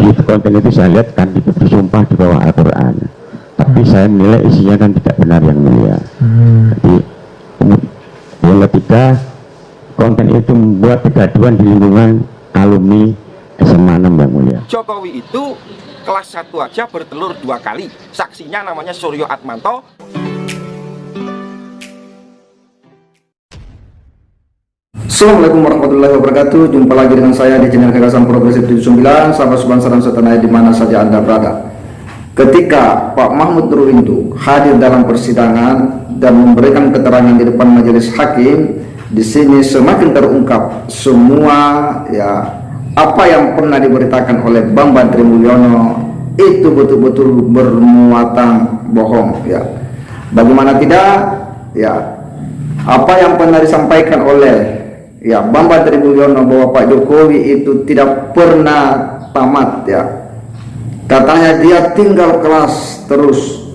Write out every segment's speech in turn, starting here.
Di konten itu saya lihat kan disumpah di bawah Al-Quran, tapi saya menilai isinya kan tidak benar yang mulia. Jadi yang ketiga, konten itu membuat kegaduhan di lingkungan alumni SMA 6 yang mulia. Jokowi itu kelas 1 aja bertelur 2 kali. Saksinya namanya Suryo Atmanto. Assalamualaikum warahmatullahi wabarakatuh. Jumpa lagi dengan saya di channel Gagasan Progresif 79. Sahabat sebangsa dan setanah di mana saja Anda berada. Ketika Pak Mahmud Nurwindu hadir dalam persidangan dan memberikan keterangan di depan majelis hakim, di sini semakin terungkap semua apa yang pernah diberitakan oleh Bambang Trimulyono itu betul-betul bermuatan bohong. Bagaimana tidak? Apa yang pernah disampaikan oleh Bambang Trimulyono bahwa Pak Jokowi itu tidak pernah tamat, katanya dia tinggal kelas terus.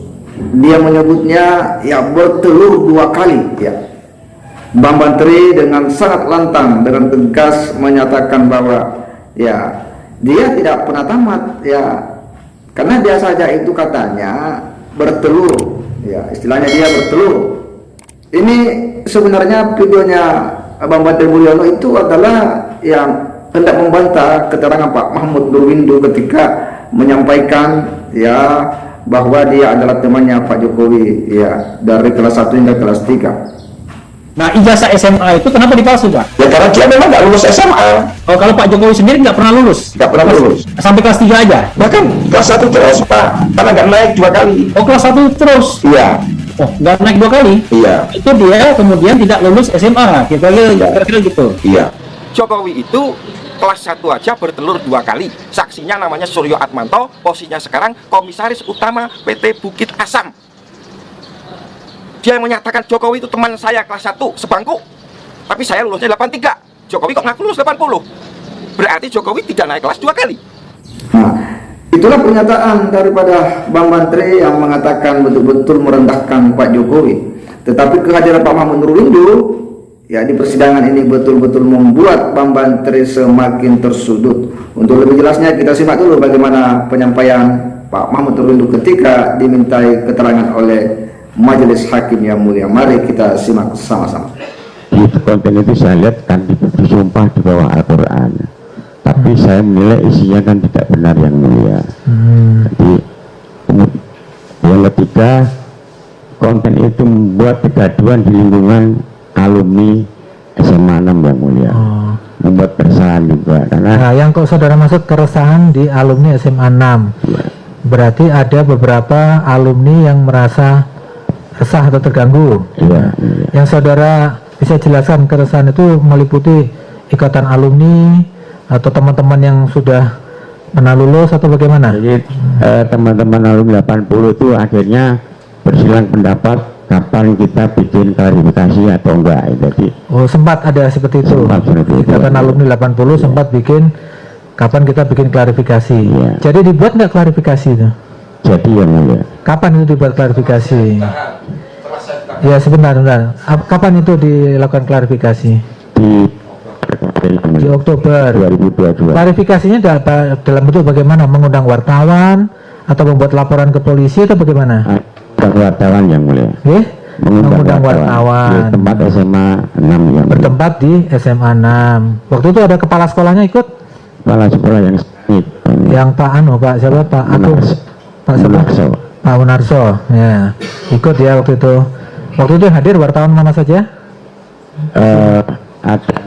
Dia menyebutnya bertelur 2 kali. Bambang Tri dengan sangat lantang, dengan tegas menyatakan bahwa dia tidak pernah tamat, karena dia saja itu katanya bertelur, istilahnya dia bertelur. Ini sebenarnya videonya Bambang Trimulyono itu adalah yang hendak membantah keterangan Pak Mahmud Nurwindu ketika menyampaikan bahwa dia adalah temannya Pak Jokowi dari kelas 1 hingga kelas 3. Nah, ijazah SMA itu kenapa dipalsu, Pak? Ya karena dia memang nggak lulus SMA. Oh, kalau Pak Jokowi sendiri nggak pernah lulus? Nggak pernah lulus. Sampai kelas 3 aja? Bahkan kelas 1 terus, Pak. Karena nggak naik 2 kali. Oh, kelas 1 terus? Iya. Oh, nggak naik 2 kali? Iya. Itu dia kemudian tidak lulus SMA, kira-kira gitu? Iya. Jokowi itu kelas 1 aja bertelur 2 kali. Saksinya namanya Suryo Atmanto, posisinya sekarang komisaris utama PT Bukit Asam. Dia menyatakan Jokowi itu teman saya kelas 1 sebangku, tapi saya lulusnya 83. Jokowi kok ngaku lulus 80? Berarti Jokowi tidak naik kelas 2 kali. Nah, itulah pernyataan daripada Bambang Tri yang mengatakan betul-betul merendahkan Pak Jokowi. Tetapi kehadiran Pak Mahmud Nurwindu di persidangan ini betul-betul membuat Bambang Tri semakin tersudut. Untuk lebih jelasnya kita simak dulu bagaimana penyampaian Pak Mahmud Nurwindu ketika dimintai keterangan oleh majelis hakim yang mulia. Mari kita simak sama-sama. Di konten itu saya lihat kan disumpah di bawah Al-Quran, tapi saya menilai isinya kan tidak benar yang mulia. Jadi yang ketiga, konten itu membuat kegaduhan di lingkungan alumni SMA 6 yang mulia. Membuat keresahan juga karena yang kok saudara maksud keresahan di alumni SMA 6 berarti ada beberapa alumni yang merasa resah atau terganggu. Yang saudara bisa jelaskan keresahan itu meliputi ikatan alumni atau teman-teman yang sudah pernah lulus atau bagaimana? Jadi teman-teman alumni 80 itu akhirnya bersilang pendapat kapan kita bikin klarifikasi atau enggak. Jadi sempat ada seperti itu. Ikatan alumni 80 sempat bikin kapan kita bikin klarifikasi. Jadi dibuat nggak klarifikasi itu? Jadi yang mulia. Kapan itu dibuat klarifikasi? Ya sebentar. Kapan itu dilakukan klarifikasi? Di Oktober 2022. Klarifikasinya dalam bentuk bagaimana? Mengundang wartawan atau membuat laporan ke polisi atau bagaimana? Wartawan yang mulia. Mengundang wartawan. Di tempat SMA 6 yang bertempat di SMA 6. Waktu itu ada kepala sekolahnya ikut? Kepala sekolah yang Pak siapa? Pak Agung. Pak Munarso. Pak Munarso, ikut ya waktu itu. Waktu itu hadir wartawan mana saja? Ada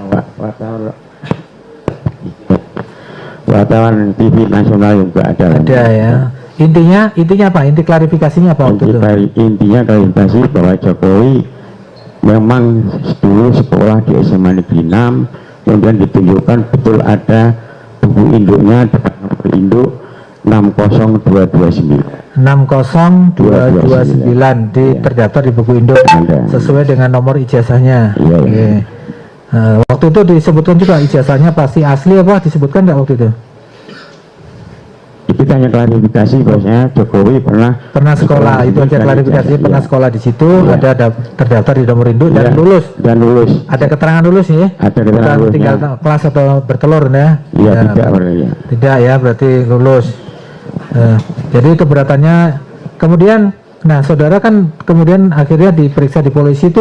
wartawan TV nasional juga ada. Ada ya. Intinya apa? Inti klarifikasinya apa waktu itu? Intinya klarifikasi bahwa Jokowi memang dulu sekolah di SMA Negeri 6, kemudian ditunjukkan betul ada buku induknya dengan nomor induk 60229 terdaftar di buku induk sesuai dengan nomor ijazahnya. Waktu itu disebutkan juga ijazahnya pasti asli apa disebutkan nggak waktu itu? kita hanya klarifikasi bahwasanya Jokowi pernah sekolah, itu aja klarifikasi, pernah sekolah di situ, ada terdaftar di nomor induk dan lulus. Ada keterangan lulus ya? Ada keterangan lulus. Tinggal kelas atau bertelur ya? Iya, tidak ya, berarti lulus. Jadi keberatannya kemudian, nah saudara kan kemudian akhirnya diperiksa di polisi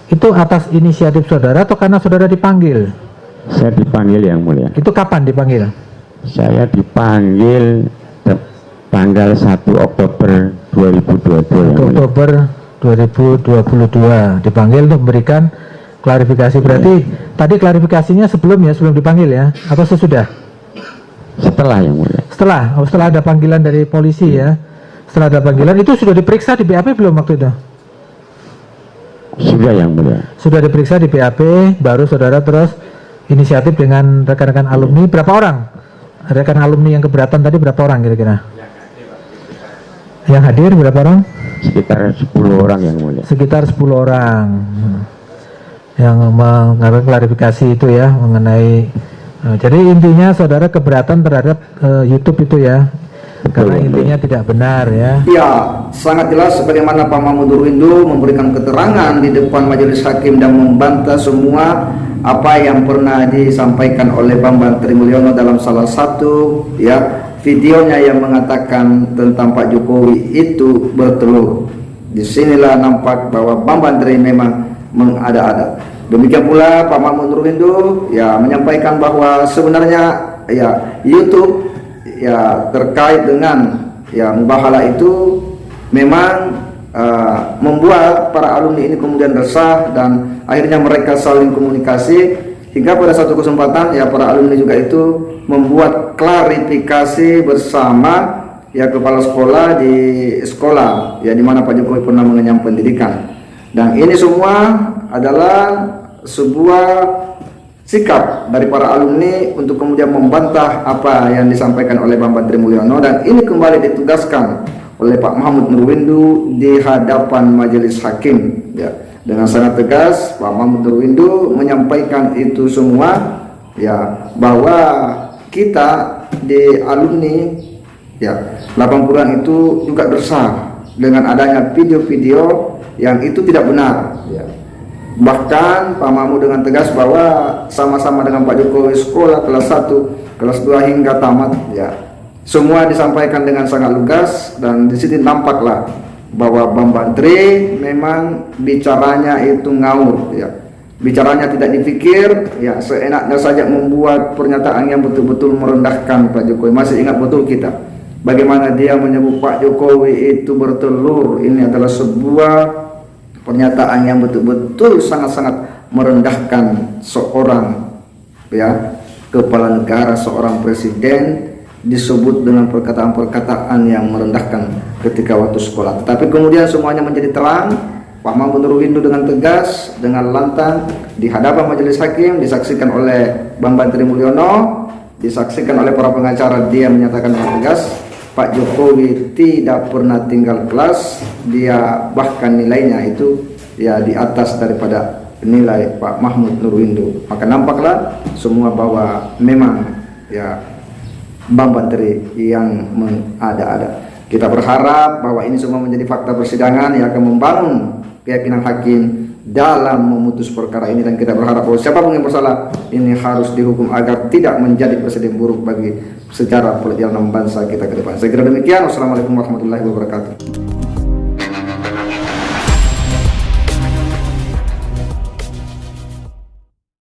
itu atas inisiatif saudara atau karena saudara dipanggil? Saya dipanggil yang mulia. Itu kapan dipanggil? Saya dipanggil tanggal 1 Oktober 2022. Oktober 2022 dipanggil untuk memberikan klarifikasi. Berarti tadi klarifikasinya sebelum dipanggil ya, atau sesudah? Setelah yang mulia. Setelah ada panggilan dari polisi ya. Setelah ada panggilan itu sudah diperiksa di BAP belum waktu itu? Sudah yang mulia. Sudah diperiksa di BAP, baru saudara terus inisiatif dengan rekan-rekan alumni. Berapa orang? Rekan alumni yang keberatan tadi berapa orang kira-kira? Yang hadir berapa orang? Sekitar 10 orang yang mulia. Sekitar 10 orang yang mengambil klarifikasi itu ya mengenai. Jadi intinya saudara keberatan terhadap YouTube itu ya, karena intinya tidak benar ya. Ya, sangat jelas sebagaimana Pak Mahmud Nurwindo memberikan keterangan di depan majelis hakim dan membantah semua apa yang pernah disampaikan oleh Bambang Trimulyono dalam salah satu ya videonya yang mengatakan tentang Pak Jokowi itu bertelur. Disinilah nampak bahwa Bambang Tri memang mengada-ada. Demikian pula Pak Mahmud Nurwindo ya menyampaikan bahwa sebenarnya ya YouTube ya terkait dengan ya mubahalah itu memang membuat para alumni ini kemudian resah dan akhirnya mereka saling komunikasi hingga pada satu kesempatan ya para alumni juga itu membuat klarifikasi bersama ya kepala sekolah di sekolah ya di mana Pak Jokowi pernah mengenyam pendidikan. Dan ini semua adalah sebuah sikap dari para alumni untuk kemudian membantah apa yang disampaikan oleh Bambang Trimulyono, dan ini kembali ditugaskan oleh Pak Mahmud Nurwindo di hadapan majelis hakim ya. Dengan sangat tegas Pak Mahmud Nurwindo menyampaikan itu semua ya, bahwa kita di alumni ya 80-an itu juga resah dengan adanya video-video yang itu tidak benar ya. Bahkan Pak Mahmud dengan tegas bahwa sama-sama dengan Pak Jokowi sekolah kelas 1, kelas 2 hingga tamat ya. Semua disampaikan dengan sangat lugas, dan di sini nampaklah bahwa Bambang Tri memang bicaranya itu ngawur ya. Bicaranya tidak dipikir ya, seenaknya saja membuat pernyataan yang betul-betul merendahkan Pak Jokowi. Masih ingat betul kita bagaimana dia menyebut Pak Jokowi itu bertelur. Ini adalah sebuah pernyataan yang betul-betul sangat-sangat merendahkan seorang ya kepala negara, seorang presiden, disebut dengan perkataan-perkataan yang merendahkan ketika waktu sekolah. Tetapi kemudian semuanya menjadi terang. Pak Mahmud Nurwindo dengan tegas, dengan lantang di hadapan majelis hakim, disaksikan oleh Bambang Trimulyono, disaksikan oleh para pengacara. Dia menyatakan dengan tegas Pak Jokowi tidak pernah tinggal kelas, dia bahkan nilainya itu ya di atas daripada nilai Pak Mahmud Nurwindo. Maka nampaklah semua bahwa memang ya Bambang Tri yang mengada-ada. Kita berharap bahwa ini semua menjadi fakta persidangan yang akan membangun keyakinan hakim dalam memutus perkara ini, dan kita berharap bahwa siapapun yang bersalah ini harus dihukum agar tidak menjadi presiden buruk bagi sejarah perjalanan bangsa kita ke depan. Saya kira demikian. Wassalamualaikum warahmatullahi wabarakatuh.